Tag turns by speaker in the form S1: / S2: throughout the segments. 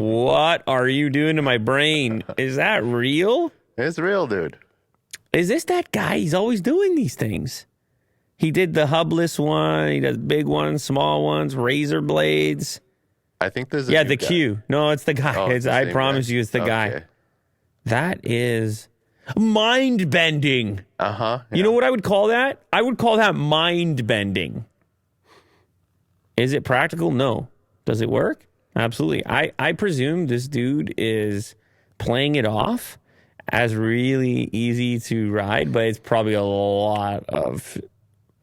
S1: What are you doing to my brain? Is that real?
S2: It's real, dude.
S1: Is this that guy? He's always doing these things. He did the hubless one. He does big ones, small ones, razor blades.
S2: I think there's
S1: the Q. No, it's the guy.
S2: Oh, it's the
S1: I
S2: same
S1: promise
S2: guy.
S1: you, it's the guy. That is mind bending.
S2: Yeah.
S1: You know what I would call that? I would call that mind bending. Is it practical? No. Does it work? Absolutely. I presume this dude is playing it off as really easy to ride, but it's probably a lot of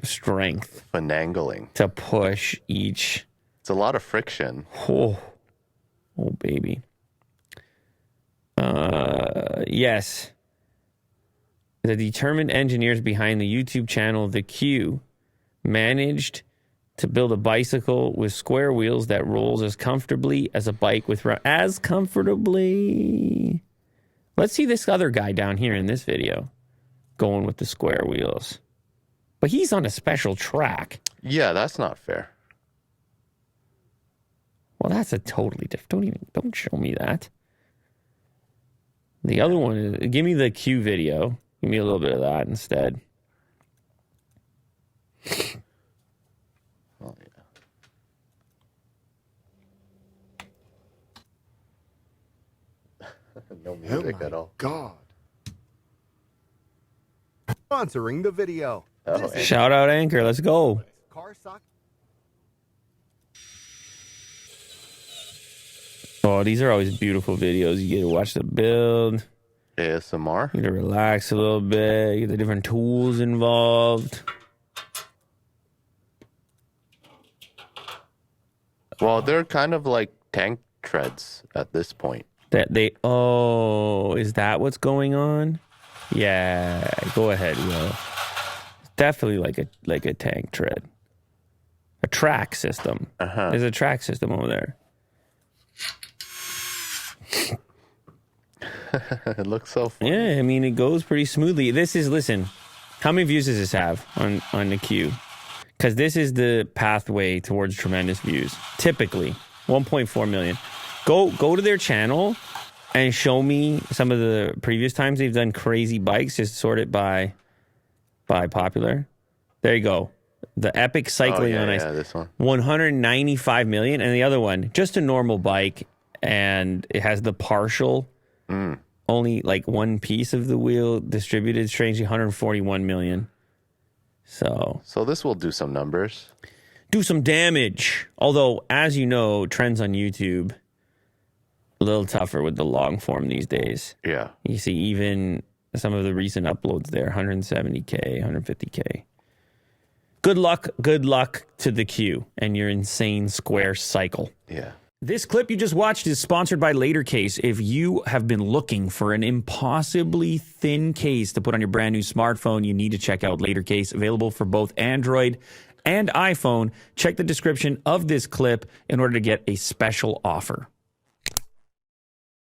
S1: strength.
S2: Finagling.
S1: To push each.
S2: It's a lot of friction.
S1: Oh baby. Yes. The determined engineers behind the YouTube channel The Q managed to build a bicycle with square wheels that rolls as comfortably as a bike with as comfortably. Let's see this other guy down here in this video going with the square wheels. But he's on a special track.
S2: Yeah, that's not fair.
S1: Well, that's a totally different. Don't show me that. The other one is, give me the Q video. Give me a little bit of that instead.
S2: Oh, yeah. No music at all.
S3: God. Sponsoring the video.
S2: Oh,
S1: shout out Anchor. Let's go.
S3: Car sock.
S1: Oh, these are always beautiful videos. You get to watch the build.
S2: ASMR.
S1: You get to relax a little bit. You get the different tools involved.
S2: Well, they're kind of like tank treads at this point.
S1: Is that what's going on? Yeah, go ahead, Will. Definitely like a tank tread. A track system. There's a track system over there.
S2: It looks so funny.
S1: Yeah, I mean, it goes pretty smoothly. Listen, how many views does this have on the Q? Because this is the pathway towards tremendous views. Typically, 1.4 million. Go to their channel and show me some of the previous times they've done crazy bikes. Just sort it by popular. There you go. The epic cycling on ice.
S2: Yeah, this one.
S1: 195 million. And the other one, just a normal bike. And it has the partial, only like one piece of the wheel distributed strangely, 141 million. So
S2: this will do some numbers.
S1: Do some damage. Although, as you know, trends on YouTube, a little tougher with the long form these days.
S2: Yeah.
S1: You see even some of the recent uploads there, 170K, 150K. Good luck to the Q and your insane square cycle.
S2: Yeah.
S1: This clip you just watched is sponsored by LaterCase. If you have been looking for an impossibly thin case to put on your brand new smartphone, you need to check out LaterCase, available for both Android and iPhone. Check the description of this clip in order to get a special offer.